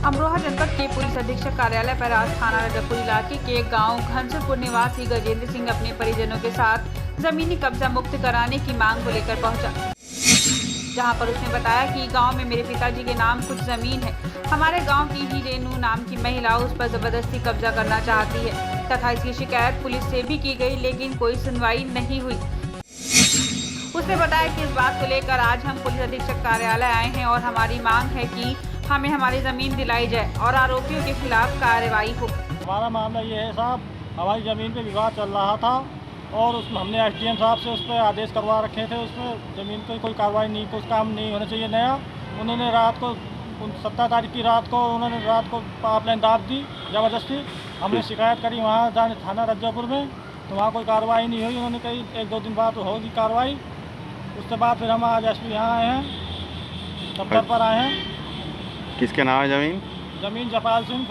अमरोहा जनपद के पुलिस अधीक्षक कार्यालय पर आज थाना रजकपुर इलाके के गांव घनसुरपुर निवासी गजेंद्र सिंह अपने परिजनों के साथ जमीनी कब्जा मुक्त कराने की मांग को लेकर पहुंचा, जहां पर उसने बताया कि गांव में मेरे पिताजी के नाम कुछ जमीन है। हमारे गांव की ही रेनू नाम की महिला उस पर जबरदस्ती कब्जा करना चाहती है तथा इसकी शिकायत पुलिस से भी की गई, लेकिन कोई सुनवाई नहीं हुई। उसने बताया कि इस बात को लेकर आज हम पुलिस अधीक्षक कार्यालय आए हैं और हमारी मांग है कि हमें हमारी ज़मीन दिलाई जाए और आरोपियों के खिलाफ कार्रवाई हो। हमारा मामला ये है साहब, हमारी ज़मीन पे विवाद चल रहा था और उसमें हमने एसडीएम साहब से उस पर आदेश करवा रखे थे। उसमें ज़मीन पर कोई कार्रवाई नहीं, कुछ काम नहीं होना चाहिए नया। उन्होंने रात को 17 तारीख की रात को पाइपलाइन दाब दी ज़बरदस्ती। हमने शिकायत करी वहाँ जाने थाना रजकपुर में, तो वहाँ कोई कार्रवाई नहीं हुई। उन्होंने कही 1-2 दिन बाद होगी कार्रवाई। उसके बाद फिर हम आज एसपी यहाँ आए हैं, दफ्तर पर आए हैं। किसके नाम है ज़मीन? ज़मीन जपाल सिंह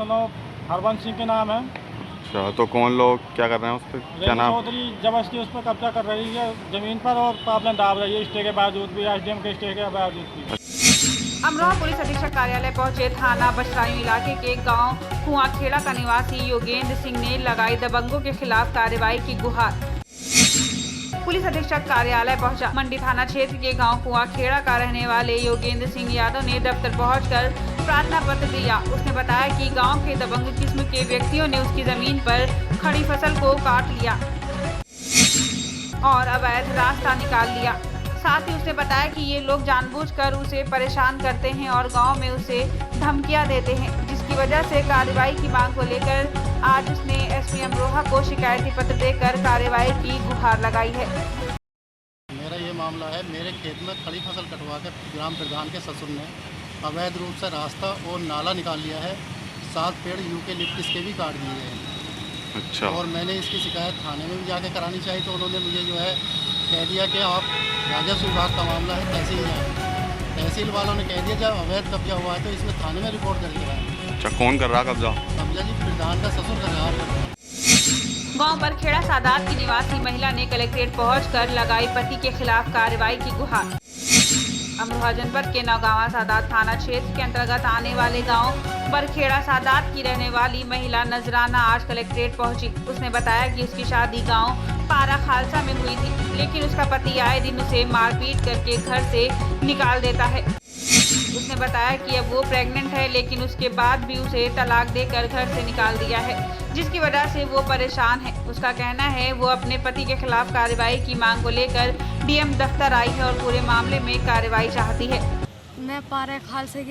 हरबंश सिंह के नाम है। अच्छा, तो कौन लोग क्या कर रहे हैं उस पर? क्या नाम? चौधरी जबरदस्ती उस पर कब्जा कर रही है ज़मीन पर और पाइपलाइन दाब रही है स्टे के बावजूद भी, एसडीएम के स्टे के बावजूद भी। अमरोहा पुलिस अधीक्षक कार्यालय पहुंचे थाना बशरायूं इलाके के गांव कुआखेड़ा का निवासी योगेंद्र सिंह ने लगाई दबंगों के खिलाफ कार्रवाई की गुहार। पुलिस अधीक्षक कार्यालय पहुंचा मंडी थाना क्षेत्र के गांव कुआखेड़ा का रहने वाले योगेंद्र सिंह यादव ने दफ्तर पहुंचकर प्रार्थना पत्र दिया। उसने बताया कि गांव के दबंग किस्म के व्यक्तियों ने उसकी जमीन पर खड़ी फसल को काट लिया और अवैध रास्ता निकाल लिया। साथ ही उसने बताया कि ये लोग जानबूझकर उसे परेशान करते हैं और गांव में उसे धमकियां देते हैं, जिसकी वजह से कार्रवाई की मांग को लेकर आज उसने एसपी अमरोहा को शिकायती पत्र देकर कार्रवाई की गुहार लगाई है। मेरा ये मामला है, मेरे खेत में खड़ी फसल कटवा कर ग्राम प्रधान के ससुर ने अवैध रूप से रास्ता और नाला निकाल लिया है। 7 पेड़ यूकेलिप्टस के भी काट दिए हैं। अच्छा। और मैंने इसकी शिकायत थाने में भी जाके करानी चाहिए, तो उन्होंने मुझे जो है कह दिया कि आप राजस्व विभाग का मामला है, तहसील जाए। तहसील वालों ने कह दिया जब अवैध कब्जा हुआ है तो इसमें थाने में रिपोर्ट करके आए। अच्छा, कौन कर रहा कब्जा? कब्जा जी प्रधान का ससुर कर रहा है। गांव बरखेड़ा सादात की निवासी महिला ने कलेक्ट्रेट पहुंचकर लगाई पति के खिलाफ कार्रवाई की गुहार। अमरोहा जनपद के नौगावा सादात थाना क्षेत्र के अंतर्गत आने वाले गांव बरखेड़ा सादात की रहने वाली महिला नजराना आज कलेक्ट्रेट पहुंची। उसने बताया कि उसकी शादी गांव पारा खालसा में हुई थी, लेकिन उसका पति आए दिन उसे मारपीट करके घर से निकाल देता है। उसने बताया कि अब वो प्रेग्नेंट है, लेकिन उसके बाद भी उसे तलाक देकर घर से निकाल दिया है, जिसकी वजह से वो परेशान है। उसका कहना है वो अपने पति के खिलाफ कार्रवाई की मांग को लेकर डीएम दफ्तर आई है और पूरे मामले में कार्रवाई चाहती है। मैं पारे खालसे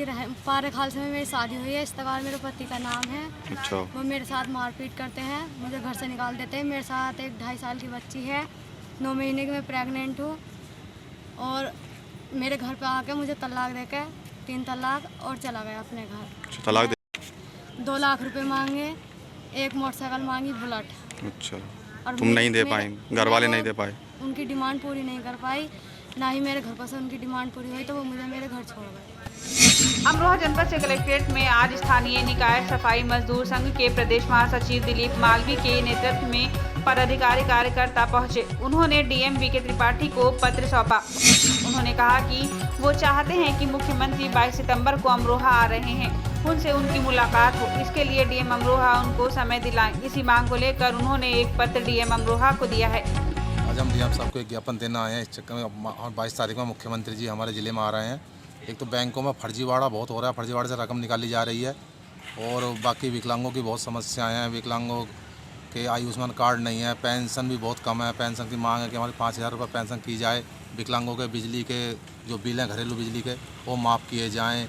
में मेरी शादी हुई है। इस्तकार मेरे पति का नाम है। अच्छा। वो मेरे साथ मारपीट करते हैं, मुझे घर से निकाल देते हैं। मेरे साथ एक 2.5 साल की बच्ची है, 9 महीने की मैं प्रेग्नेंट हूँ और मेरे घर पे आके मुझे तलाक देके 3 तलाक और चला गया अपने घर। अच्छा, तलाक दे? 2 लाख रुपए मांगे, एक मोटरसाइकिल मांगी बुलेट। अच्छा, और तुम नहीं दे पाए? घर वाले नहीं दे पाए? उनकी डिमांड पूरी नहीं कर पाई, ना ही मेरे घर पर से उनकी डिमांड पूरी हुई, तो वो मुझे मेरे घर छोड़ गए। अमरोहा जनपद से कलेक्ट्रेट में आज स्थानीय निकाय सफाई मजदूर संघ के प्रदेश महासचिव दिलीप मालवी के नेतृत्व में पदाधिकारी कार्यकर्ता पहुंचे। उन्होंने डीएम वीके त्रिपाठी को पत्र सौंपा। उन्होंने कहा कि वो चाहते हैं कि मुख्यमंत्री 22 सितंबर को अमरोहा आ रहे हैं, उनसे उनकी मुलाकात हो। इसके लिए डीएम अमरोहा उनको समय दिलाएं। इसी मांग को लेकर उन्होंने एक पत्र डीएम अमरोहा को दिया है। आज हम डीएम साहब को एक ज्ञापन देना आए हैं। इस चक्कर में 22 तारीख में मुख्यमंत्री जी हमारे ज़िले में आ रहे हैं। एक तो बैंकों में फर्जीवाड़ा बहुत हो रहा है, फर्जीवाड़े से रकम निकाली जा रही है और बाकी विकलांगों की बहुत समस्याएं हैं। विकलांगों के आयुष्मान कार्ड नहीं है, पेंशन भी बहुत कम है। पेंशन की मांग है कि हमारी 5000 रुपये पेंशन की जाए। विकलांगों के बिजली के जो बिल हैं घरेलू बिजली के, वो माफ़ किए जाएँ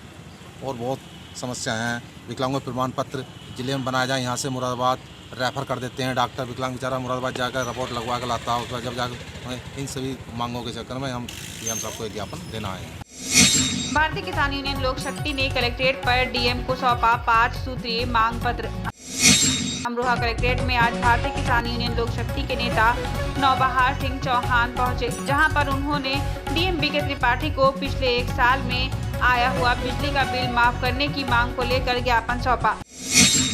और बहुत समस्याएँ हैं। विकलांगों के प्रमाण पत्र ज़िले में बनाया जाए। यहाँ से मुरादाबाद रेफ़र कर देते हैं डॉक्टर, विकलांग बेचारा मुरादाबाद जाकर रिपोर्ट लगवा कर लाता है। उसके बाद जब जाकर इन सभी मांगों के चक्कर में हम सबको एक ज्ञापन देना आए हैं। भारतीय किसान यूनियन लोक शक्ति ने कलेक्ट्रेट पर डीएम को सौंपा 5 सूत्रीय मांग पत्र। अमरोहा कलेक्ट्रेट में आज भारतीय किसान यूनियन लोक शक्ति के नेता नौबहार सिंह चौहान पहुंचे, जहां पर उन्होंने डीएम वीके त्रिपाठी को पिछले 1 साल में आया हुआ बिजली का बिल माफ करने की मांग को लेकर ज्ञापन सौंपा।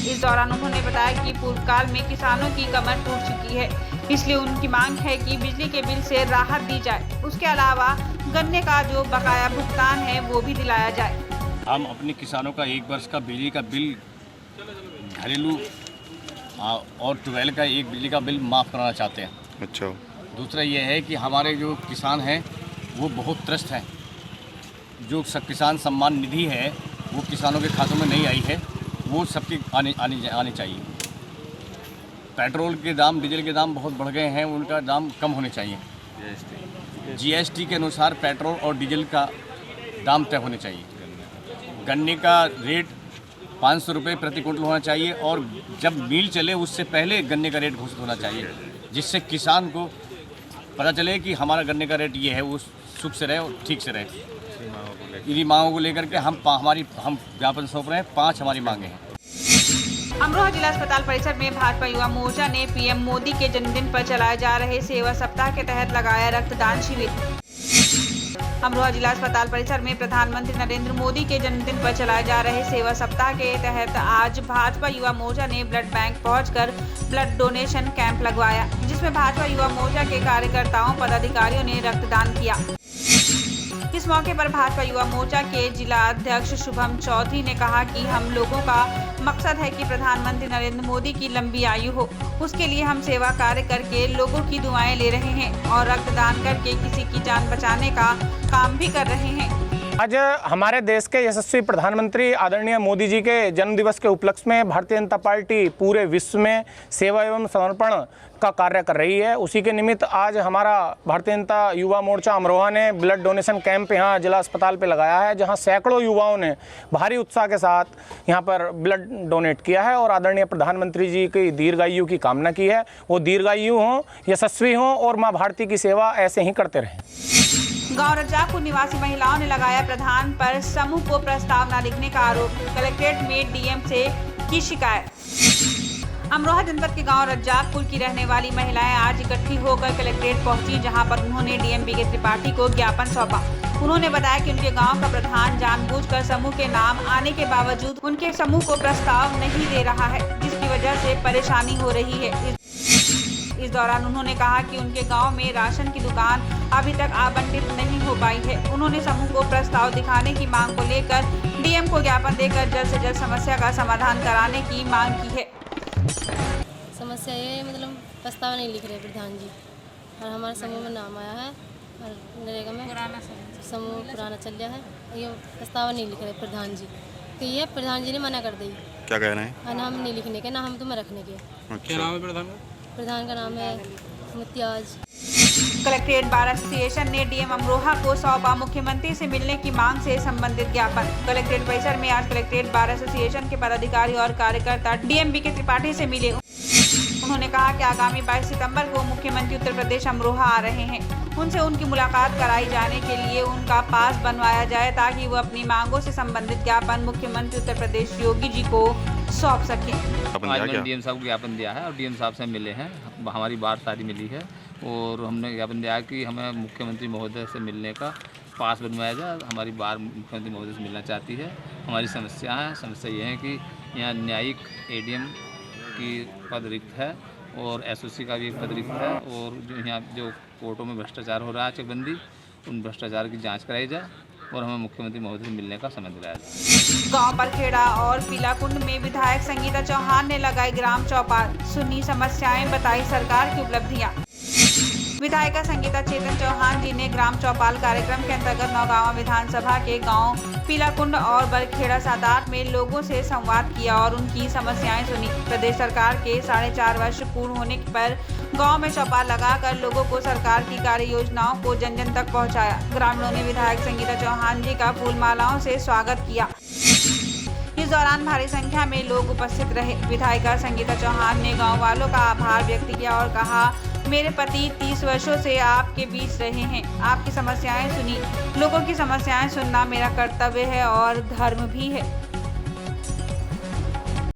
इस दौरान उन्होंने बताया कि पूर्व काल में किसानों की कमर टूट चुकी है, इसलिए उनकी मांग है कि बिजली के बिल से राहत दी जाए। उसके अलावा गन्ने का जो बकाया भुगतान है वो भी दिलाया जाए। हम अपने किसानों का 1 वर्ष का बिजली का बिल घरेलू और ट्यूबवेल का एक बिजली का बिल माफ़ कराना चाहते हैं। अच्छा। दूसरा ये है कि हमारे जो किसान हैं वो बहुत त्रस्त हैं। जो किसान सम्मान निधि है वो किसानों के खातों में नहीं आई है, वो सबकी आनी चाहिए। पेट्रोल के दाम, डीजल के दाम बहुत बढ़ गए हैं, उनका दाम कम होने चाहिए। जीएसटी के अनुसार पेट्रोल और डीजल का दाम तय होने चाहिए। गन्ने का रेट 500 रुपये प्रति क्विंटल होना चाहिए और जब मिल चले उससे पहले गन्ने का रेट घोषित होना चाहिए, जिससे किसान को पता चले कि हमारा गन्ने का रेट ये है, वो सुख से रहे और ठीक से रहे। इन्हीं मांगों को लेकर के हम ज्ञापन सौंप रहे हैं। 5 हमारी मांगे हैं। अमरोहा जिला अस्पताल परिसर में भाजपा युवा मोर्चा ने पीएम मोदी के जन्मदिन पर चलाए जा रहे सेवा सप्ताह के तहत लगाया रक्तदान शिविर। अमरोहा जिला अस्पताल परिसर में प्रधानमंत्री नरेंद्र मोदी के जन्मदिन पर चलाए जा रहे सेवा सप्ताह के तहत आज भाजपा युवा मोर्चा ने ब्लड बैंक पहुंचकर ब्लड डोनेशन कैंप लगवाया, जिसमें भाजपा युवा मोर्चा के कार्यकर्ताओं पदाधिकारियों ने रक्तदान किया। इस मौके पर भाजपा युवा मोर्चा के जिला अध्यक्ष शुभम चौधरी ने कहा कि हम लोगों का मकसद है कि प्रधानमंत्री नरेंद्र मोदी की लंबी आयु हो। उसके लिए हम सेवा कार्य करके लोगों की दुआएं ले रहे हैं और रक्तदान करके किसी की जान बचाने का काम भी कर रहे हैं। आज हमारे देश के यशस्वी प्रधानमंत्री आदरणीय मोदी जी के जन्मदिवस के उपलक्ष्य में भारतीय जनता पार्टी पूरे विश्व में सेवा एवं समर्पण का कार्य कर रही है। उसी के निमित्त आज हमारा भारतीय जनता युवा मोर्चा अमरोहा ने ब्लड डोनेशन कैंप यहाँ जिला अस्पताल पे लगाया है, जहाँ सैकड़ों युवाओं ने भारी उत्साह के साथ यहाँ पर ब्लड डोनेट किया है और आदरणीय प्रधानमंत्री जी की दीर्घायु की कामना की है। वो दीर्घायु हों, यशस्वी हों और माँ भारती की सेवा ऐसे ही करते रहें। गांव रज्जापुर निवासी महिलाओं ने लगाया प्रधान पर समूह को प्रस्ताव न लिखने का आरोप। कलेक्ट्रेट में डीएम से की शिकायत। अमरोहा जनपद के गांव रज्जापुर की रहने वाली महिलाएं आज इकट्ठी होकर कलेक्ट्रेट पहुंची, जहां पर उन्होंने डीएम बीके त्रिपाठी को ज्ञापन सौंपा। उन्होंने बताया कि उनके गांव का प्रधान जानबूझकर समूह के नाम आने के बावजूद उनके समूह को प्रस्ताव नहीं दे रहा है, जिसकी वजह से परेशानी हो रही है। इस दौरान उन्होंने कहा कि उनके गांव में राशन की दुकान अभी तक आवंटित नहीं हो पाई है। उन्होंने समूह को प्रस्ताव दिखाने की मांग को लेकर डीएम को ज्ञापन देकर जल्द से जल्द समस्या का समाधान कराने की मांग की है। समस्या ये है, मतलब प्रस्ताव नहीं लिख रहे प्रधान जी, और हमारे समूह में नाम आया है और नरेगा में समूह पुराना चल गया है, ये प्रस्ताव नहीं लिख रहे प्रधान जी। तो ये प्रधान जी ने मना कर दी। क्या कह रहे हैं? ना हम नहीं लिखने के, ना हम तुम्हें रखने के। क्या नाम है प्रधान का नाम है मुत्याज। कलेक्ट्रेट बार एसोसिएशन ने डीएम अमरोहा को सौंपा मुख्यमंत्री से मिलने की मांग से संबंधित ज्ञापन। कलेक्ट्रेट परिसर में आज कलेक्ट्रेट बार एसोसिएशन के पदाधिकारी और कार्यकर्ता डीएम बीके त्रिपाठी से मिले। उन्होंने कहा कि आगामी 22 सितंबर को मुख्यमंत्री उत्तर प्रदेश अमरोहा आ रहे हैं, उनसे उनकी मुलाकात कराई जाने के लिए उनका पास बनवाया जाए, ताकि वो अपनी मांगों से संबंधित ज्ञापन मुख्यमंत्री उत्तर प्रदेश योगी जी को सौंप सकें। आज मैंने डीएम साहब को ज्ञापन दिया है और डीएम साहब से मिले हैं, हमारी बात सारी मिली है और हमने ज्ञापन दिया कि हमें मुख्यमंत्री महोदय से मिलने का पास बनवाया जाए। हमारी बार मुख्यमंत्री महोदय से मिलना चाहती है। हमारी समस्या है, समस्या ये है कि यहाँ न्यायिक एडीएम की पद रिक्त है और एसओसी का भी एक पद रिक्त है, और जो यहाँ जो कोर्टों में भ्रष्टाचार हो रहा है चकबंदी, उन भ्रष्टाचार की जांच कराई जाए और हमें मुख्यमंत्री महोदय से मिलने का समय दिलाया जाए। गांव परखेड़ा और पीलाकुंड में विधायक संगीता चौहान ने लगाई ग्राम चौपाल, सुनी समस्याएं, बताई सरकार की उपलब्धियां। विधायिका संगीता चेतन चौहान जी ने ग्राम चौपाल कार्यक्रम के अंतर्गत नौगांवा विधानसभा के गांव पीलाकुंड और बरखेड़ा सादात में लोगों से संवाद किया और उनकी समस्याएं सुनी। प्रदेश सरकार के 4.5 वर्ष पूर्ण होने पर गांव में चौपाल लगाकर लोगों को सरकार की कार्य योजनाओं को जन जन तक पहुंचाया। ग्रामीणों ने विधायक संगीता चौहान जी का फूल मालाओं से स्वागत किया। इस दौरान भारी संख्या में लोग उपस्थित रहे। विधायिका संगीता चौहान ने गांव वालों का आभार व्यक्त किया और कहा, मेरे पति 30 वर्षों से आपके बीच रहे हैं, आपकी समस्याएं सुनी। लोगों की समस्याएं सुनना मेरा कर्तव्य है और धर्म भी है।